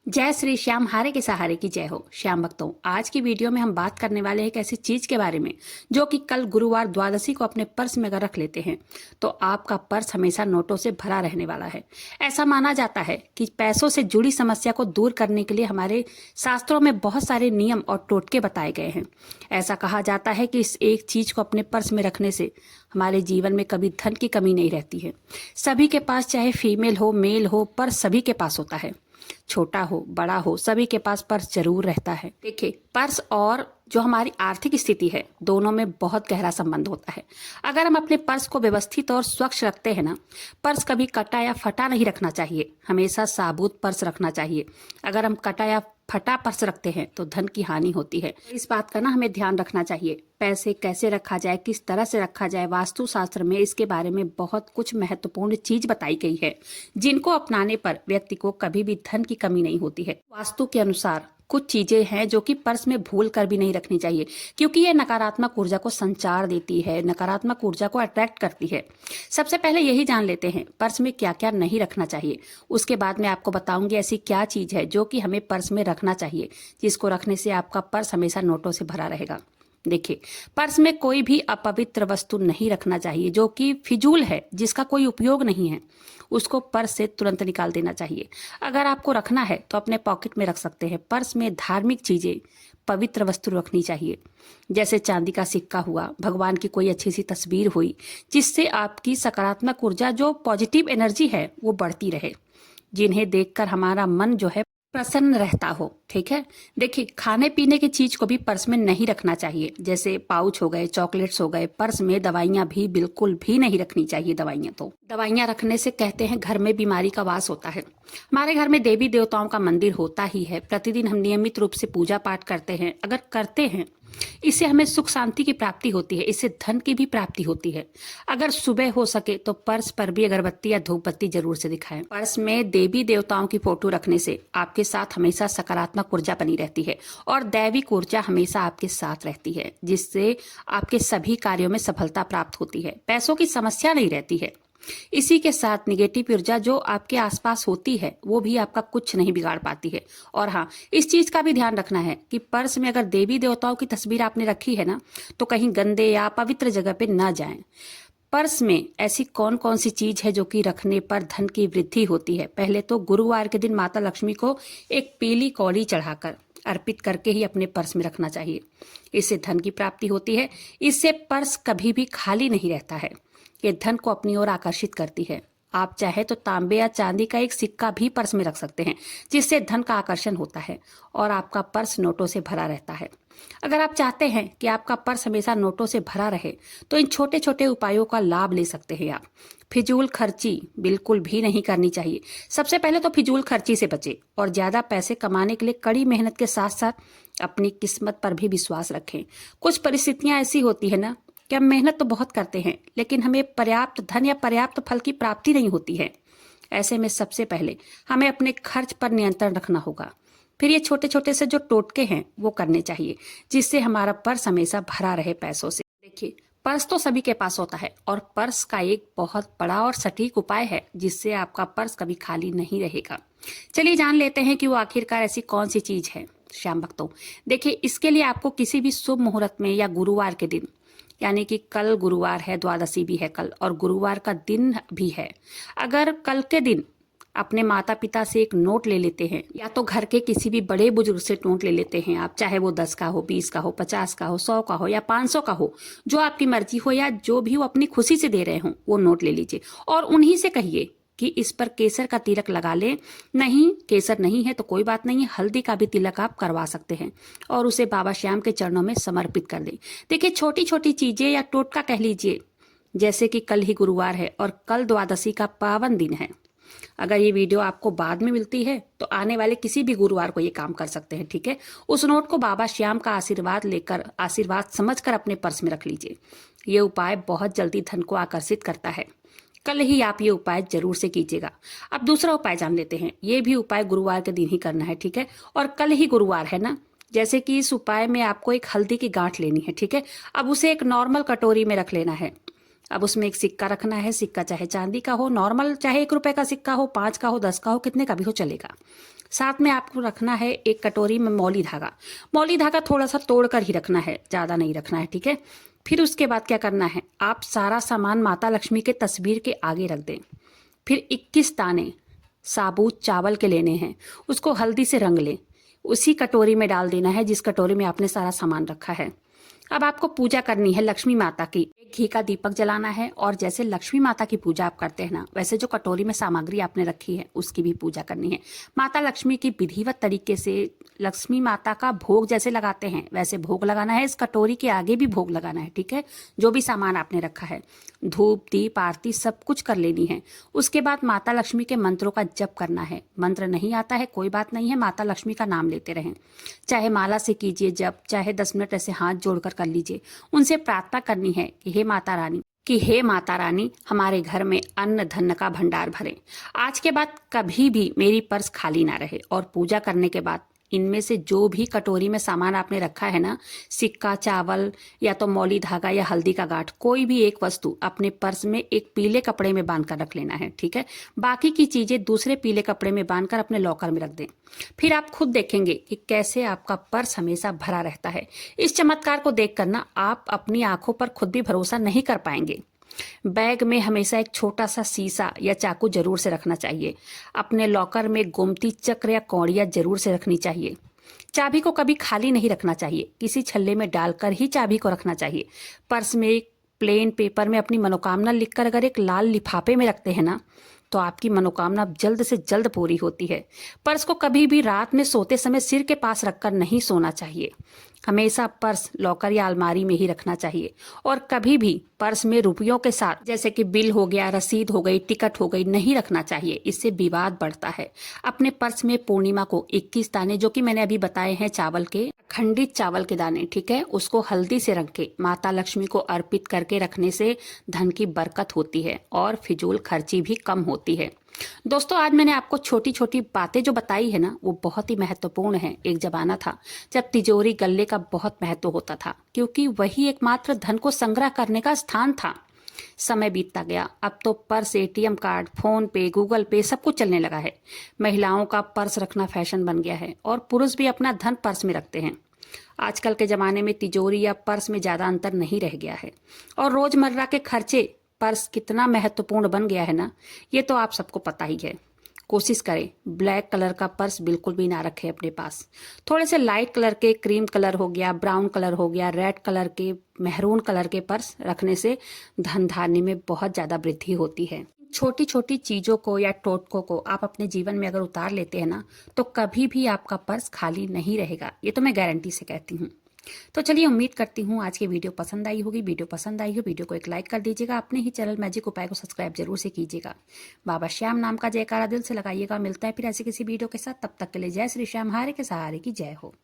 जय श्री श्याम हारे के सहारे की जय हो। श्याम भक्तों, आज की वीडियो में हम बात करने वाले हैं एक ऐसी चीज के बारे में जो कि कल गुरुवार द्वादशी को अपने पर्स में अगर रख लेते हैं तो आपका पर्स हमेशा नोटों से भरा रहने वाला है। ऐसा माना जाता है कि पैसों से जुड़ी समस्या को दूर करने के लिए हमारे शास्त्रों में बहुत सारे नियम और टोटके बताए गए हैं। ऐसा कहा जाता है कि इस एक चीज को अपने पर्स में रखने से हमारे जीवन में कभी धन की कमी नहीं रहती है। सभी के पास, चाहे फीमेल हो मेल हो, पर्स सभी के पास होता है। छोटा हो बड़ा हो, सभी के पास पर्स जरूर रहता है। देखिए, पर्स और जो हमारी आर्थिक स्थिति है दोनों में बहुत गहरा संबंध होता है। अगर हम अपने पर्स को व्यवस्थित और स्वच्छ रखते हैं ना, पर्स कभी कटा या फटा नहीं रखना चाहिए, हमेशा साबुत पर्स रखना चाहिए। अगर हम कटा या फटा पर्स रखते हैं तो धन की हानि होती है। इस बात का ना हमें ध्यान रखना चाहिए। पैसे कैसे रखा जाए, किस तरह से रखा जाए, वास्तु शास्त्र में इसके बारे में बहुत कुछ महत्वपूर्ण चीज बताई गई है, जिनको अपनाने पर व्यक्ति को कभी भी धन की कमी नहीं होती है। वास्तु के अनुसार कुछ चीजें हैं जो कि पर्स में भूल कर भी नहीं रखनी चाहिए, क्योंकि ये नकारात्मक ऊर्जा को संचार देती है, नकारात्मक ऊर्जा को अट्रैक्ट करती है। सबसे पहले यही जान लेते हैं पर्स में क्या क्या नहीं रखना चाहिए। उसके बाद मैं आपको बताऊंगी ऐसी क्या चीज है जो कि हमें पर्स में रखना चाहिए, जिसको रखने से आपका पर्स हमेशा नोटों से भरा रहेगा। देखिए, पर्स में कोई भी अपवित्र वस्तु नहीं रखना चाहिए जो कि फिजूल है, जिसका कोई उपयोग नहीं है। उसको पर्स से तुरंत निकाल देना चाहिए। अगर आपको रखना है तो अपने पॉकेट में रख सकते हैं। पर्स में धार्मिक चीजें, पवित्र वस्तु रखनी चाहिए, जैसे चांदी का सिक्का हुआ, भगवान की कोई अच्छी सी तस्वीर हुई, जिससे आपकी सकारात्मक ऊर्जा, जो पॉजिटिव एनर्जी है, वो बढ़ती रहे, जिन्हें देखकर हमारा मन जो है प्रसन्न रहता हो। ठीक है। देखिए, खाने पीने की चीज को भी पर्स में नहीं रखना चाहिए, जैसे पाउच हो गए, चॉकलेट्स हो गए। पर्स में दवाइयां भी बिल्कुल भी नहीं रखनी चाहिए। दवाइयां रखने से कहते हैं घर में बीमारी का वास होता है। हमारे घर में देवी देवताओं का मंदिर होता ही है। प्रतिदिन हम नियमित रूप से पूजा पाठ करते हैं। अगर करते हैं, इससे हमें सुख शांति की प्राप्ति होती है, इससे धन की भी प्राप्ति होती है। अगर सुबह हो सके तो पर्स पर भी अगरबत्ती या धूप बत्ती जरूर से दिखाएं। पर्स में देवी देवताओं की फोटो रखने से आपके साथ हमेशा सकारात्मक ऊर्जा बनी रहती है और दैविक ऊर्जा हमेशा आपके साथ रहती है, जिससे आपके सभी कार्यों में सफलता प्राप्त होती है। पैसों की समस्या नहीं रहती है। इसी के साथ निगेटिव ऊर्जा जो आपके आसपास होती है वो भी आपका कुछ नहीं बिगाड़ पाती है। और हाँ, इस चीज का भी ध्यान रखना है कि पर्स में अगर देवी देवताओं की तस्वीर आपने रखी है ना, तो कहीं गंदे या पवित्र जगह पे न जाएं। पर्स में ऐसी कौन कौन सी चीज है जो कि रखने पर धन की वृद्धि होती है। पहले तो गुरुवार के दिन माता लक्ष्मी को एक पीली कौड़ी चढ़ाकर अर्पित करके ही अपने पर्स में रखना चाहिए। इससे धन की प्राप्ति होती है। इससे पर्स कभी भी खाली नहीं रहता है। ये धन को अपनी ओर आकर्षित करती है। आप चाहे तो तांबे या चांदी का एक सिक्का भी पर्स में रख सकते हैं, जिससे धन का आकर्षण होता है और आपका पर्स नोटों से भरा रहता है। अगर आप चाहते हैं कि आपका पर्स हमेशा नोटों से भरा रहे तो इन छोटे छोटे उपायों का लाभ ले सकते हैं आप। फिजूल खर्ची बिल्कुल भी नहीं करनी चाहिए। सबसे पहले तो फिजूल खर्ची से बचे और ज्यादा पैसे कमाने के लिए कड़ी मेहनत के साथ साथ अपनी किस्मत पर भी विश्वास रखें। कुछ परिस्थितियां ऐसी होती है ना कि हम मेहनत तो बहुत करते हैं, लेकिन हमें पर्याप्त धन या पर्याप्त फल की प्राप्ति नहीं होती है। ऐसे में सबसे पहले हमें अपने खर्च पर नियंत्रण रखना होगा। फिर ये छोटे छोटे से जो टोटके हैं वो करने चाहिए, जिससे हमारा पर्स हमेशा भरा रहे पैसों से। देखिए, पर्स तो सभी के पास होता है और पर्स का एक बहुत बड़ा और सटीक उपाय है जिससे आपका पर्स कभी खाली नहीं रहेगा। चलिए जान लेते हैं कि वो आखिरकार ऐसी कौन सी चीज है। श्याम भक्तों, देखिए, इसके लिए आपको किसी भी शुभ मुहूर्त में या गुरुवार के दिन, यानी कि कल गुरुवार है, द्वादशी भी है कल और गुरुवार का दिन भी है, अगर कल के दिन अपने माता पिता से एक नोट ले लेते हैं या तो घर के किसी भी बड़े बुजुर्ग से नोट ले लेते हैं आप, चाहे वो 10 का हो, 20 का हो, 50 का हो, 100 का हो या 500 का हो, जो आपकी मर्जी हो या जो भी वो अपनी खुशी से दे रहे हो, वो नोट ले लीजिए और उन्हीं से कहिए कि इस पर केसर का तिलक लगा ले। नहीं, केसर नहीं है तो कोई बात नहीं, हल्दी का भी तिलक आप करवा सकते हैं और उसे बाबा श्याम के चरणों में समर्पित कर दें। देखिए, छोटी छोटी चीजें या टोटका कह लीजिए, जैसे कि कल ही गुरुवार है और कल द्वादशी का पावन दिन है। अगर ये वीडियो आपको बाद में मिलती है तो आने वाले किसी भी गुरुवार को ये काम कर सकते हैं। ठीक है। उस नोट को बाबा श्याम का आशीर्वाद लेकर, आशीर्वाद समझकर अपने पर्स में रख लीजिए। ये उपाय बहुत जल्दी धन को आकर्षित करता है। कल ही आप ये उपाय जरूर से कीजिएगा। अब दूसरा उपाय जान लेते हैं। ये भी उपाय गुरुवार के दिन ही करना है। ठीक है। और कल ही गुरुवार है ना, जैसे कि इस उपाय में आपको एक हल्दी की गांठ लेनी है। ठीक है। अब उसे एक नॉर्मल कटोरी में रख लेना है। अब उसमें एक सिक्का रखना है। सिक्का चाहे चांदी का हो, नॉर्मल, चाहे 1 रुपए का सिक्का हो, 5 का हो, 10 का हो, कितने का भी हो चलेगा। साथ में आपको रखना है एक कटोरी में मौली धागा। मौली धागा थोड़ा सा तोड़ कर ही रखना है, ज़्यादा नहीं रखना है, ठीक है। फिर उसके बाद क्या करना है, आप सारा सामान माता लक्ष्मी के तस्वीर के आगे रख दें। फिर 21 दाने साबुत चावल के लेने हैं, उसको हल्दी से रंग लें, उसी कटोरी में डाल देना है जिस कटोरी में आपने सारा सामान रखा है। अब आपको पूजा करनी है लक्ष्मी माता की। एक घी का दीपक जलाना है और जैसे लक्ष्मी माता की पूजा आप करते हैं ना, वैसे जो कटोरी में सामग्री आपने रखी है उसकी भी पूजा करनी है। माता लक्ष्मी की विधिवत तरीके से लक्ष्मी माता का भोग जैसे लगाते हैं वैसे भोग लगाना है। इस कटोरी के आगे भी भोग लगाना है, ठीक है। जो भी सामान आपने रखा है, धूप दीप आरती सब कुछ कर लेनी है। उसके बाद माता लक्ष्मी के मंत्रों का जप करना है। मंत्र नहीं आता है कोई बात नहीं है, माता लक्ष्मी का नाम लेते रहें, चाहे माला से कीजिए जप, चाहे 10 मिनट ऐसे हाथ जोड़कर कर लीजिए। उनसे प्रार्थना करनी है कि हे माता रानी हमारे घर में अन्न धन का भंडार भरे। आज के बाद कभी भी मेरी पर्स खाली ना रहे। और पूजा करने के बाद इनमें से जो भी कटोरी में सामान आपने रखा है ना, सिक्का, चावल या तो मौली धागा या हल्दी का गांठ, कोई भी एक वस्तु अपने पर्स में एक पीले कपड़े में बांध कर रख लेना है, ठीक है। बाकी की चीजें दूसरे पीले कपड़े में बांधकर अपने लॉकर में रख दें। फिर आप खुद देखेंगे कि कैसे आपका पर्स हमेशा भरा रहता है। इस चमत्कार को देखकर ना आप अपनी आंखों पर खुद भी भरोसा नहीं कर पाएंगे। बैग में हमेशा एक छोटा सा शीशा या चाकू जरूर से रखना चाहिए। अपने लॉकर में गोमती चक्र या कौड़िया जरूर से रखनी चाहिए। चाबी को कभी खाली नहीं रखना चाहिए, किसी छल्ले में डालकर ही चाबी को रखना चाहिए। पर्स में एक प्लेन पेपर में अपनी मनोकामना लिखकर अगर एक लाल लिफाफे में रखते हैं ना, तो आपकी मनोकामना जल्द से जल्द पूरी होती है। पर्स को कभी भी रात में सोते समय सिर के पास रखकर नहीं सोना चाहिए। हमेशा पर्स लॉकर या अलमारी में ही रखना चाहिए। और कभी भी पर्स में रुपयों के साथ जैसे कि बिल हो गया, रसीद हो गई, टिकट हो गई, नहीं रखना चाहिए, इससे विवाद बढ़ता है। अपने पर्स में पूर्णिमा को 21 दाने, जो कि मैंने अभी बताए हैं चावल के, खंडित चावल के दाने, ठीक है, उसको हल्दी से रंग के माता लक्ष्मी को अर्पित करके रखने से धन की बरकत होती है और फिजूल खर्ची भी कम होती है। दोस्तों, आज मैंने आपको छोटी छोटी बातें जो बताई है ना, वो बहुत ही महत्वपूर्ण है। एक जमाना था जब तिजोरी गल्ले का बहुत महत्व होता था, क्योंकि वही एकमात्र धन को संग्रह करने का स्थान था। समय बीतता गया, अब तो पर्स, एटीएम कार्ड, फोन पे, गूगल पे सब कुछ चलने लगा है। महिलाओं का पर्स रखना फैशन बन गया है और पुरुष भी अपना धन पर्स में रखते हैं। आजकल के जमाने में तिजोरी या पर्स में ज्यादा अंतर नहीं रह गया है और रोजमर्रा के खर्चे पर्स कितना महत्वपूर्ण बन गया है ना, ये तो आप सबको पता ही है। कोशिश करें ब्लैक कलर का पर्स बिल्कुल भी ना रखें अपने पास। थोड़े से लाइट कलर के, क्रीम कलर हो गया, ब्राउन कलर हो गया, रेड कलर के, मेहरून कलर के पर्स रखने से धन धान्य में बहुत ज्यादा वृद्धि होती है। छोटी छोटी चीजों को या टोटकों को आप अपने जीवन में अगर उतार लेते हैं ना, तो कभी भी आपका पर्स खाली नहीं रहेगा, ये तो मैं गारंटी से कहती हूँ। तो चलिए, उम्मीद करती हूँ आज की वीडियो पसंद आई होगी। वीडियो पसंद आई हो, वीडियो को एक लाइक कर दीजिएगा। अपने ही चैनल मैजिक उपाय को सब्सक्राइब जरूर से कीजिएगा। बाबा श्याम नाम का जयकारा दिल से लगाइएगा। मिलता है फिर ऐसी किसी वीडियो के साथ, तब तक के लिए जय श्री श्याम, हारे के सहारे की जय हो।